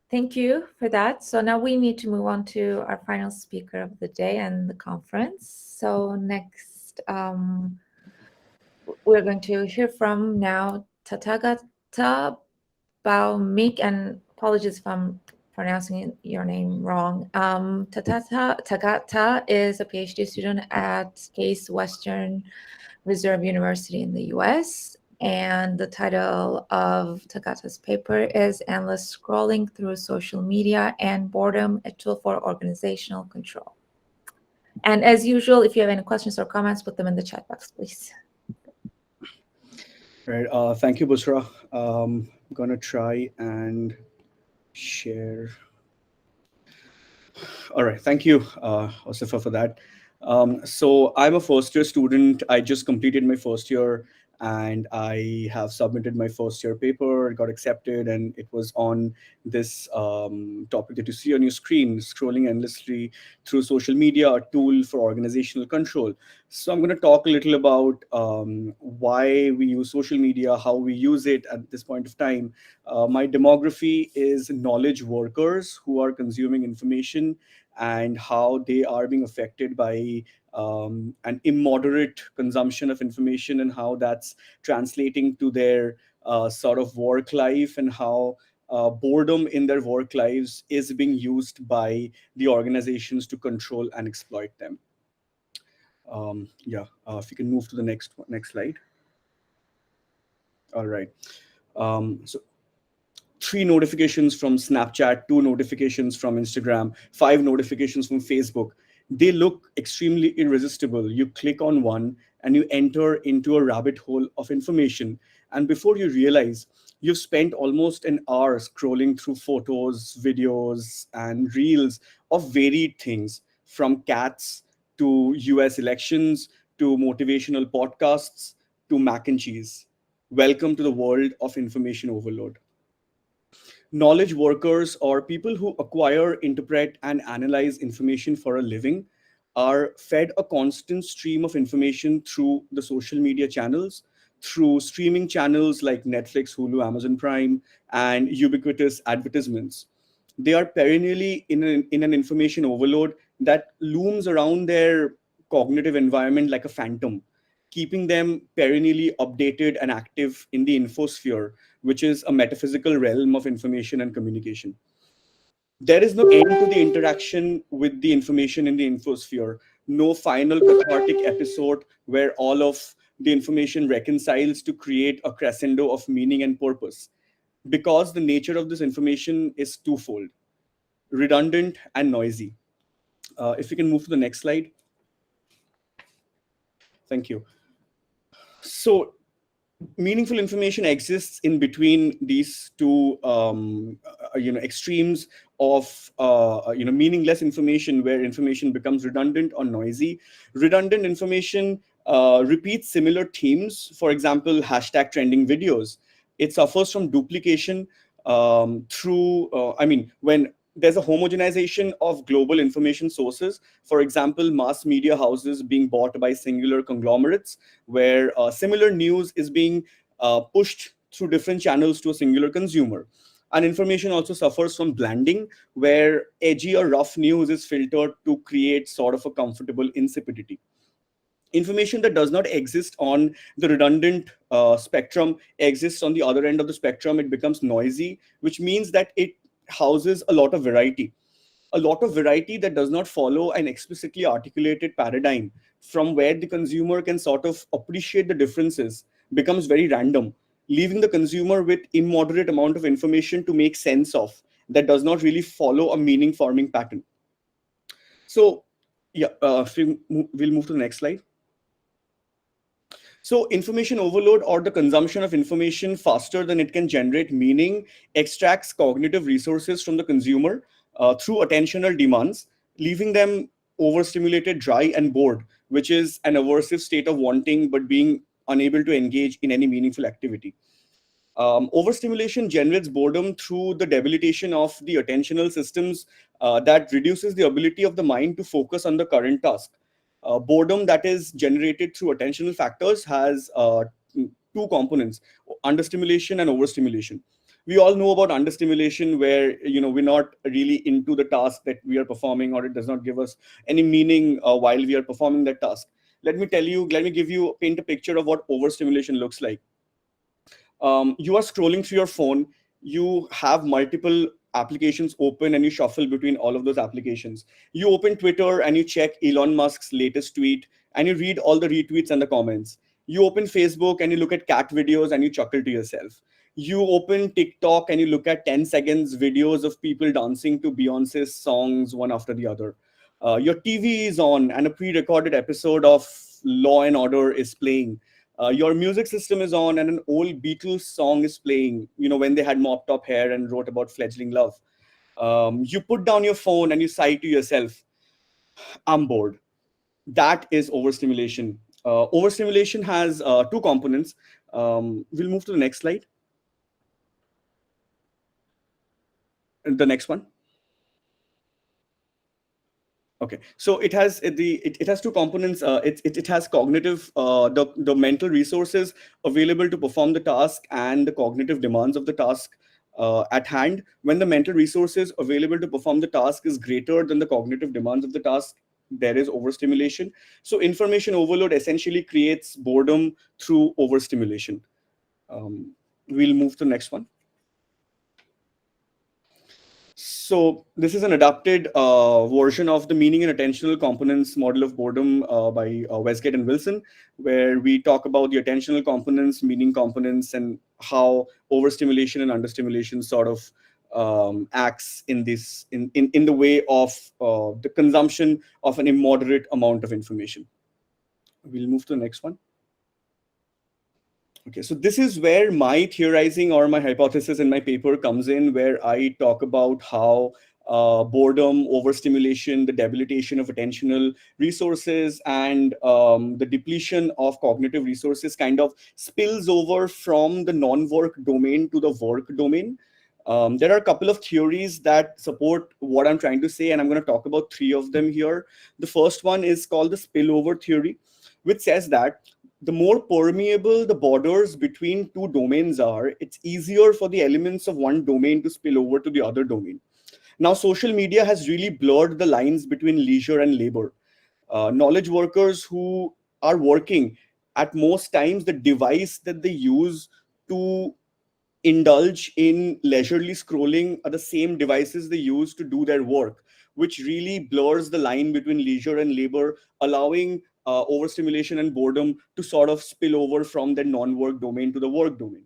Thank you for that. So now we need to move on to our final speaker of the day and the conference. So next, we're going to hear from now Tathagata Bhowmik, and apologies if I'm pronouncing your name wrong. Tathagata is a PhD student at Case Western Reserve University in the US. And the title of Tagata's paper is Endless Scrolling Through Social Media and Boredom, a Tool for Organizational Control. And as usual, if you have any questions or comments, put them in the chat box, please. Right. Thank you, Busra. I'm going to try and share. All right. Thank you, Osifa, for that. So I'm a first year student. I just completed my first year and I have submitted my first year paper. It got accepted, and it was on this topic that you see on your screen, scrolling endlessly through social media, a tool for organizational control. So I'm going to talk a little about why we use social media, how we use it at this point of time. My demography is knowledge workers who are consuming information and how they are being affected by an immoderate consumption of information, and how that's translating to their sort of work life, and how boredom in their work lives is being used by the organizations to control and exploit them. If you can move to the next slide. All right. So 3 notifications from Snapchat, 2 notifications from Instagram, 5 notifications from Facebook. They look extremely irresistible. You click on one and you enter into a rabbit hole of information. And before you realize, you've spent almost an hour scrolling through photos, videos, and reels of varied things, from cats to US elections to motivational podcasts to mac and cheese. Welcome to the world of information overload. Knowledge workers, or people who acquire, interpret, and analyze information for a living, are fed a constant stream of information through the social media channels, through streaming channels like Netflix, Hulu, Amazon Prime, and ubiquitous advertisements. They are perennially in an information overload that looms around their cognitive environment like a phantom, keeping them perennially updated and active in the infosphere, which is a metaphysical realm of information and communication. There is no end to the interaction with the information in the infosphere, no final cathartic episode where all of the information reconciles to create a crescendo of meaning and purpose, because the nature of this information is twofold: redundant and noisy. If we can move to the next slide. Thank you. So, meaningful information exists in between these two extremes of meaningless information, where information becomes redundant or noisy. Redundant information repeats similar themes. For example, hashtag trending videos. It suffers from duplication through when there's a homogenization of global information sources. For example, mass media houses being bought by singular conglomerates, where similar news is being pushed through different channels to a singular consumer. And information also suffers from blanding, where edgy or rough news is filtered to create sort of a comfortable insipidity. Information that does not exist on the redundant spectrum exists on the other end of the spectrum. It becomes noisy, which means that it houses a lot of variety. A lot of variety that does not follow an explicitly articulated paradigm from where the consumer can sort of appreciate the differences, becomes very random, leaving the consumer with immoderate amount of information to make sense of, that does not really follow a meaning forming pattern. So we'll move to the next slide. So information overload, or the consumption of information faster than it can generate meaning, extracts cognitive resources from the consumer through attentional demands, leaving them overstimulated, dry, and bored, which is an aversive state of wanting but being unable to engage in any meaningful activity. Overstimulation generates boredom through the debilitation of the attentional systems that reduces the ability of the mind to focus on the current task. Boredom that is generated through attentional factors has two components: understimulation and overstimulation. We all know about understimulation, where we're not really into the task that we are performing, or it does not give us any meaning while we are performing that task. Let me give you paint a picture of what overstimulation looks like. You are scrolling through your phone, you have multiple applications open, and you shuffle between all of those applications. You open Twitter and you check Elon Musk's latest tweet, and you read all the retweets and the comments. You open Facebook and you look at cat videos and you chuckle to yourself. You open TikTok and you look at 10 seconds videos of people dancing to Beyonce's songs one after the other. Your TV is on and a pre-recorded episode of Law and Order is playing. Your music system is on and an old Beatles song is playing, when they had mopped up hair and wrote about fledgling love. You put down your phone and you sigh to yourself, I'm bored. That is overstimulation. Overstimulation has two components. We'll move to the next slide. The next one. Okay, so it has two components. It has cognitive, the mental resources available to perform the task, and the cognitive demands of the task at hand. When the mental resources available to perform the task is greater than the cognitive demands of the task, there is overstimulation. So information overload essentially creates boredom through overstimulation. We'll move to the next one. So this is an adapted version of the meaning and attentional components model of boredom by Westgate and Wilson, where we talk about the attentional components, meaning components, and how overstimulation and understimulation sort of acts in the way of the consumption of an immoderate amount of information. We'll move to the next one. Okay, so this is where my theorizing or my hypothesis in my paper comes in, where I talk about how boredom, overstimulation, the debilitation of attentional resources, and the depletion of cognitive resources kind of spills over from the non-work domain to the work domain. There are a couple of theories that support what I'm trying to say, and I'm going to talk about three of them here. The first one is called the spillover theory, which says that the more permeable the borders between two domains are, it's easier for the elements of one domain to spill over to the other domain. Now, social media has really blurred the lines between leisure and labor. Knowledge workers who are working, at most times, the device that they use to indulge in leisurely scrolling are the same devices they use to do their work, which really blurs the line between leisure and labor, allowing overstimulation and boredom to sort of spill over from the non-work domain to the work domain.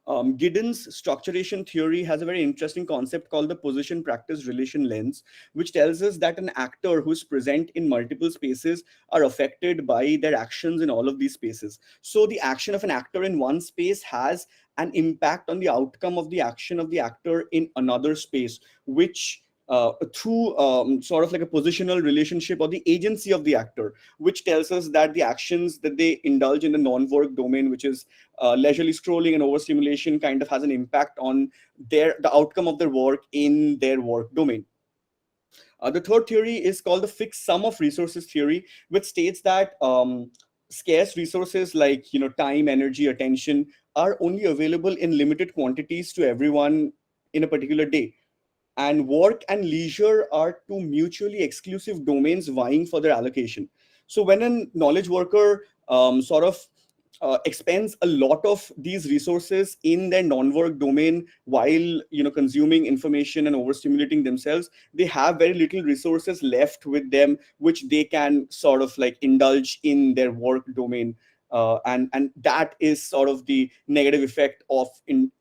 Giddens' structuration theory has a very interesting concept called the position practice relation lens, which tells us that an actor who is present in multiple spaces are affected by their actions in all of these spaces. So the action of an actor in one space has an impact on the outcome of the action of the actor in another space, which through sort of like a positional relationship or the agency of the actor, which tells us that the actions that they indulge in the non-work domain, which is leisurely scrolling and overstimulation, kind of has an impact on the outcome of their work in their work domain. The third theory is called the fixed sum of resources theory, which states that scarce resources like time, energy, attention are only available in limited quantities to everyone in a particular day, and work and leisure are two mutually exclusive domains vying for their allocation. So when a knowledge worker sort of expends a lot of these resources in their non-work domain while consuming information and overstimulating themselves, they have very little resources left with them which they can sort of like indulge in their work domain. And that is sort of the negative effect of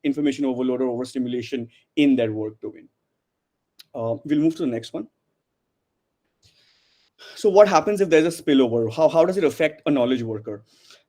information overload or overstimulation in their work domain. We'll move to the next one. So what happens if there's a spillover? How does it affect a knowledge worker?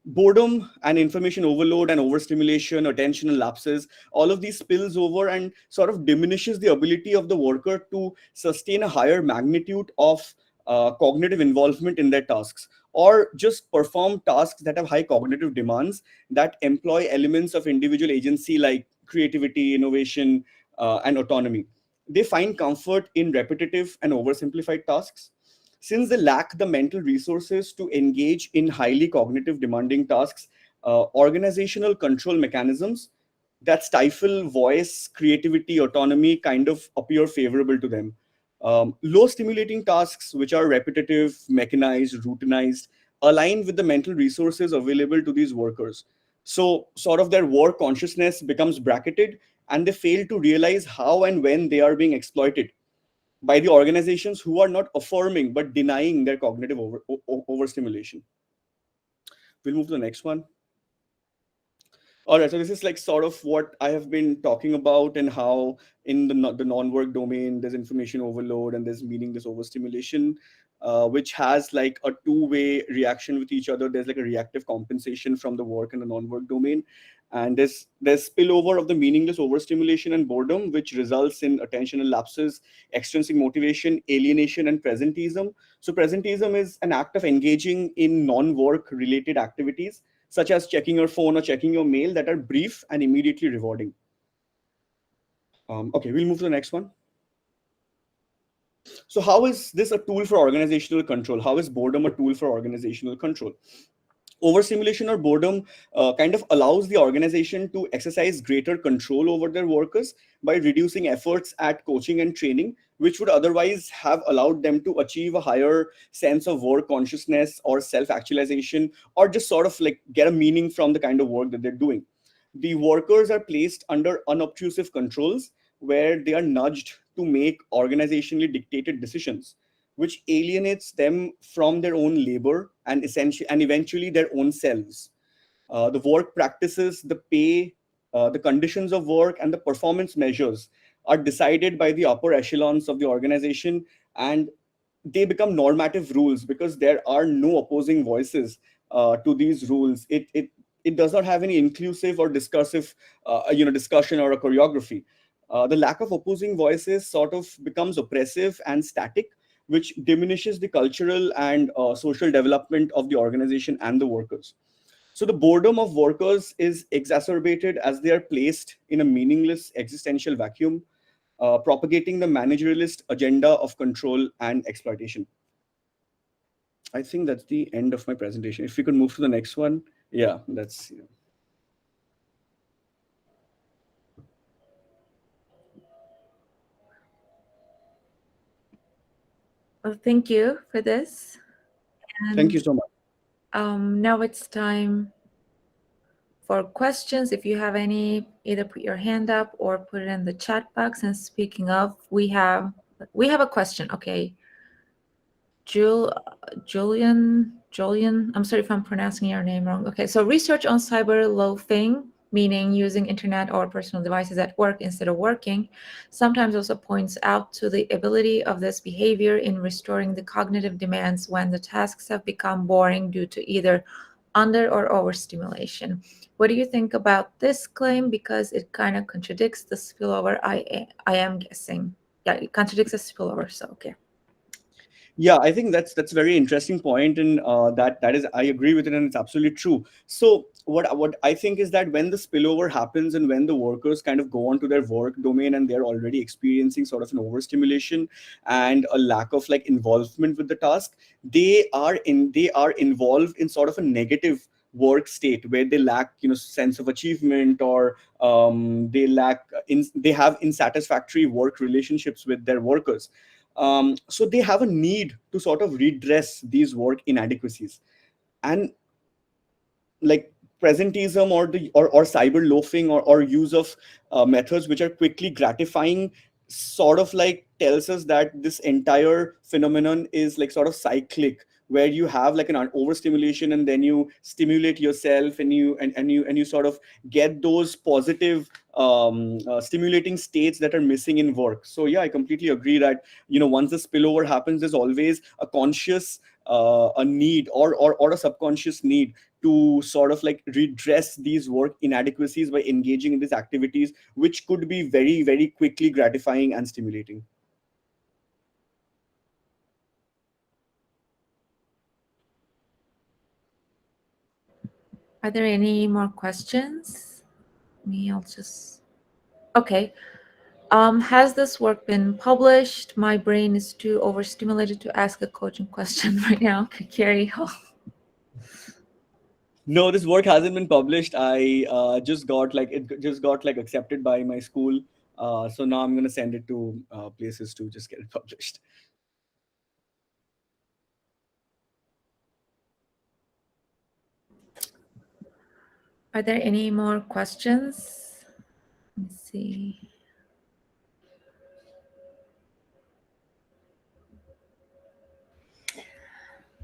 Boredom and information overload and overstimulation, attentional lapses, all of these spills over and sort of diminishes the ability of the worker to sustain a higher magnitude of cognitive involvement in their tasks, or just perform tasks that have high cognitive demands that employ elements of individual agency like creativity, innovation, and autonomy. They find comfort in repetitive and oversimplified tasks. Since they lack the mental resources to engage in highly cognitive demanding tasks, organizational control mechanisms that stifle voice, creativity, autonomy kind of appear favorable to them. Low stimulating tasks, which are repetitive, mechanized, routinized, align with the mental resources available to these workers. So, sort of their work consciousness becomes bracketed, and they fail to realize how and when they are being exploited by the organizations who are not affirming but denying their cognitive overstimulation. We'll move to the next one. All right, so this is like sort of what I have been talking about, and how in the non-work domain there's information overload and there's meaningless overstimulation, which has like a two-way reaction with each other. There's like a reactive compensation from the work and the non-work domain, and there's spillover of the meaningless overstimulation and boredom, which results in attentional lapses, extrinsic motivation, alienation, and presentism. So presentism is an act of engaging in non-work related activities such as checking your phone or checking your mail, that are brief and immediately rewarding. Okay, we'll move to the next one. So, how is this a tool for organizational control? How is boredom a tool for organizational control? Overstimulation or boredom kind of allows the organization to exercise greater control over their workers by reducing efforts at coaching and training, which would otherwise have allowed them to achieve a higher sense of work consciousness or self actualization, or just sort of like get a meaning from the kind of work that they're doing. The workers are placed under unobtrusive controls where they are nudged to make organizationally dictated decisions, which alienates them from their own labor and essentially and eventually their own selves. The work practices, the pay, the conditions of work, and the performance measures are decided by the upper echelons of the organization, and they become normative rules because there are no opposing voices to these rules. It does not have any inclusive or discursive discussion or a choreography. The lack of opposing voices sort of becomes oppressive and static, which diminishes the cultural and social development of the organization and the workers. So the boredom of workers is exacerbated as they are placed in a meaningless existential vacuum, propagating the managerialist agenda of control and exploitation. I think that's the end of my presentation. If we could move to the next one. Yeah, that's. Yeah. Well, thank you for this. Thank you And so much. now it's time for questions. If you have any, either put your hand up or put it in the chat box. And speaking of, we have a question. Okay, Julian, I'm sorry if I'm pronouncing your name wrong. Okay, so research on cyber loafing, meaning using internet or personal devices at work instead of working, sometimes also points out to the ability of this behavior in restoring the cognitive demands when the tasks have become boring due to either under or overstimulation. What do you think about this claim? Because it kind of contradicts the spillover, I am guessing. Yeah, it contradicts the spillover, so okay. Yeah, I think that's a very interesting point, and that is, I agree with it, and it's absolutely true. So what I think is that when the spillover happens and when the workers kind of go on to their work domain and they're already experiencing sort of an overstimulation and a lack of like involvement with the task, they are involved in sort of a negative work state where they lack sense of achievement, or they have insatisfactory work relationships with their workers. So they have a need to sort of redress these work inadequacies, and like presentism or cyber loafing, or use of methods which are quickly gratifying, sort of like tells us that this entire phenomenon is like sort of cyclic, where you have like an overstimulation and then you stimulate yourself, and you sort of get those positive stimulating states that are missing in work. So yeah, I completely agree that once the spillover happens, there's always a conscious a need, or a subconscious need to sort of like redress these work inadequacies by engaging in these activities, which could be very, very quickly gratifying and stimulating. Are there any more questions? Me, I'll just. Okay. Has this work been published? My brain is too overstimulated to ask a coaching question right now. Okay, Carrie. No, this work hasn't been published. I just got like it just got like accepted by my school. So now I'm gonna send it to places to just get it published. Are there any more questions? Let's see.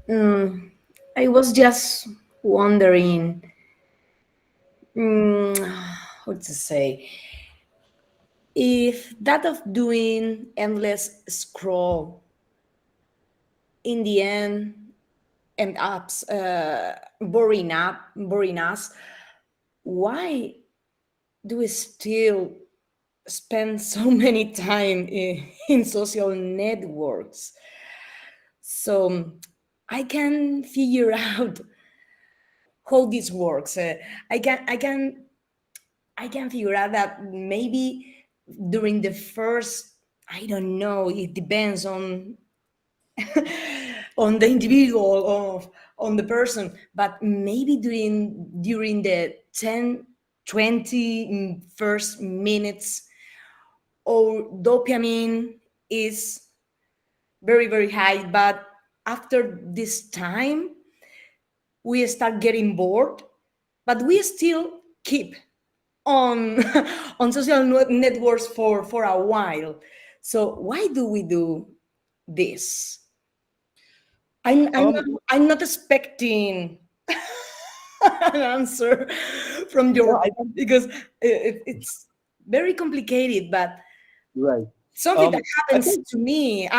Mm, I was just wondering, mm, what to say, if that of doing endless scroll in the end end up boring us, why do we still spend so many time in social networks? So I can figure out how this works. I can figure out that maybe during the first, I don't know, it depends on on the individual, of on the person, but maybe during the 10, 20 first minutes, or dopamine is very very high, but after this time we start getting bored, but we still keep on on social networks for a while. So why do we do this? Um, I'm not expecting an answer from yeah, your, I think because it's very complicated, but right. something that I happens think to me.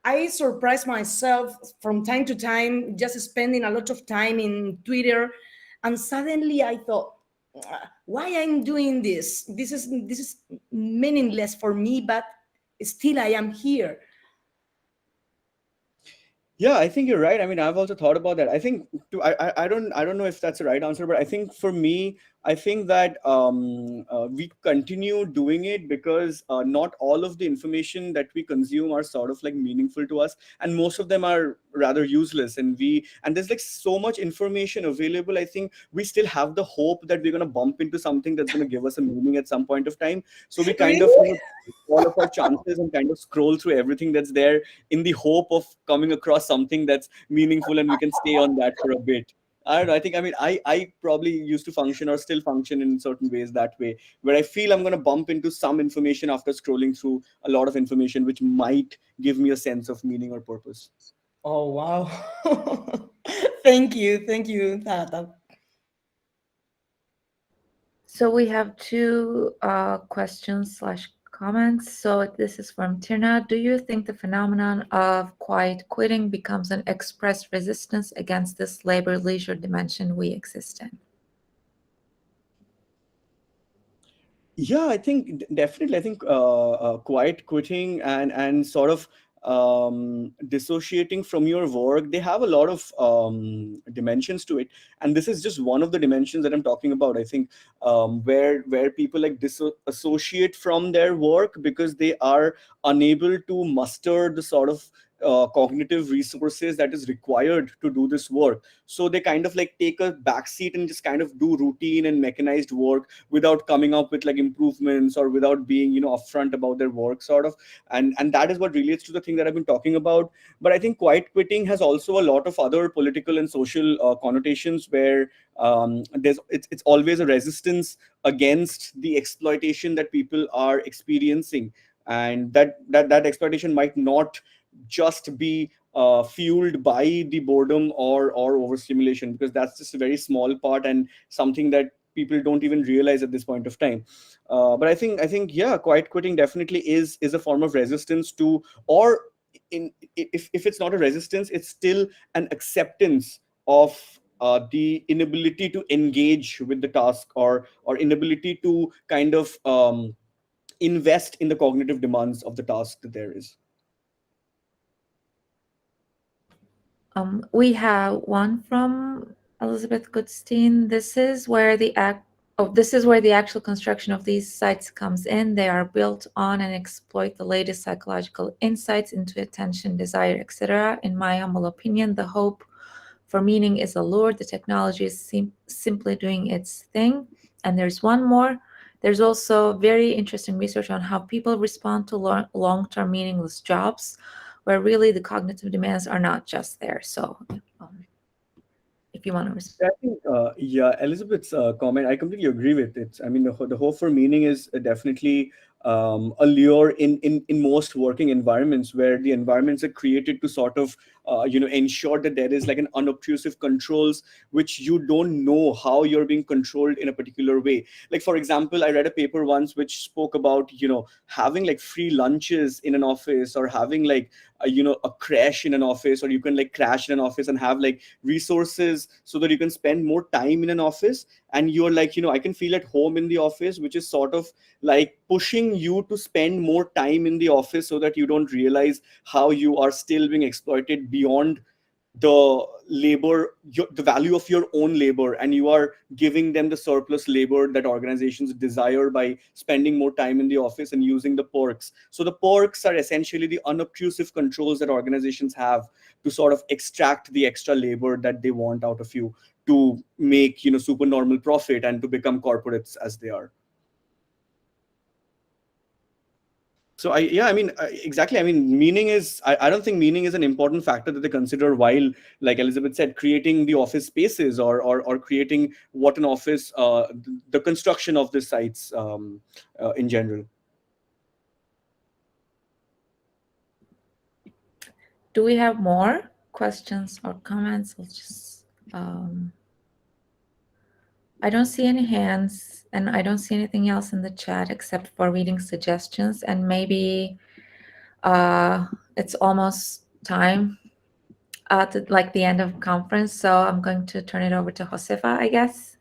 I surprise myself from time to time, just spending a lot of time in Twitter, and suddenly I thought, why I'm doing this? This is meaningless for me, but still I am here. Yeah, I think you're right. I mean, I've also thought about that. I think I don't know if that's the right answer, but I think for me, I think that we continue doing it because not all of the information that we consume are sort of like meaningful to us, and most of them are rather useless. And there's like so much information available. I think we still have the hope that we're gonna bump into something that's gonna give us a meaning at some point of time. So we kind of Really? all of our chances and kind of scroll through everything that's there in the hope of coming across something that's meaningful and we can stay on that for a bit. I don't know. I think, I mean, I probably used to function or still function in certain ways that way, where I feel I'm going to bump into some information after scrolling through a lot of information, which might give me a sense of meaning or purpose. Oh wow! Thank you, Tata. So we have two questions slash comments. So this is from Tirna. Do you think the phenomenon of quiet quitting becomes an express resistance against this labor leisure dimension we exist in? Yeah, I think definitely. I think quiet quitting and sort of dissociating from your work, they have a lot of dimensions to it, and this is just one of the dimensions that I'm talking about. I think where people like disassociate from their work because they are unable to muster the sort of cognitive resources that is required to do this work. So they kind of like take a backseat and just kind of do routine and mechanized work without coming up with like improvements or without being, upfront about their work sort of. And that is what relates to the thing that I've been talking about. But I think quiet quitting has also a lot of other political and social connotations where it's always a resistance against the exploitation that people are experiencing, and that exploitation might not just be fueled by the boredom or overstimulation, because that's just a very small part and something that people don't even realize at this point of time. But I think yeah, quiet quitting definitely is a form of resistance to, or if it's not a resistance, it's still an acceptance of the inability to engage with the task, or inability to kind of invest in the cognitive demands of the task that there is. We have one from Elizabeth Goodstein. This is where the actual construction of these sites comes in. They are built on and exploit the latest psychological insights into attention, desire, etc. In my humble opinion, the hope for meaning is allured. The technology is simply doing its thing. And there's one more. There's also very interesting research on how people respond to long-term meaningless jobs, where really the cognitive demands are not just there. So if you want to respond. I think, yeah, Elizabeth's comment, I completely agree with it. I mean, the hope for meaning is definitely a lure in most working environments, where the environments are created to sort of, ensure that there is like an unobtrusive controls, which you don't know how you're being controlled in a particular way. Like, for example, I read a paper once which spoke about, having like free lunches in an office, or having like, a crash in an office, or you can like crash in an office and have like resources so that you can spend more time in an office, and you're like, I can feel at home in the office, which is sort of like pushing you to spend more time in the office, so that you don't realize how you are still being exploited beyond the labor, the value of your own labor, and you are giving them the surplus labor that organizations desire by spending more time in the office and using the perks. So the perks are essentially the unobtrusive controls that organizations have to sort of extract the extra labor that they want out of you, to make, super normal profit and to become corporates as they are. So I mean, exactly. I mean, meaning is, I don't think meaning is an important factor that they consider while, like Elizabeth said, creating the office spaces, or creating what an office, the construction of the sites in general. Do we have more questions or comments? I'll just, I don't see any hands, and I don't see anything else in the chat except for reading suggestions. And maybe it's almost time to like the end of conference, so I'm going to turn it over to Josefa, I guess.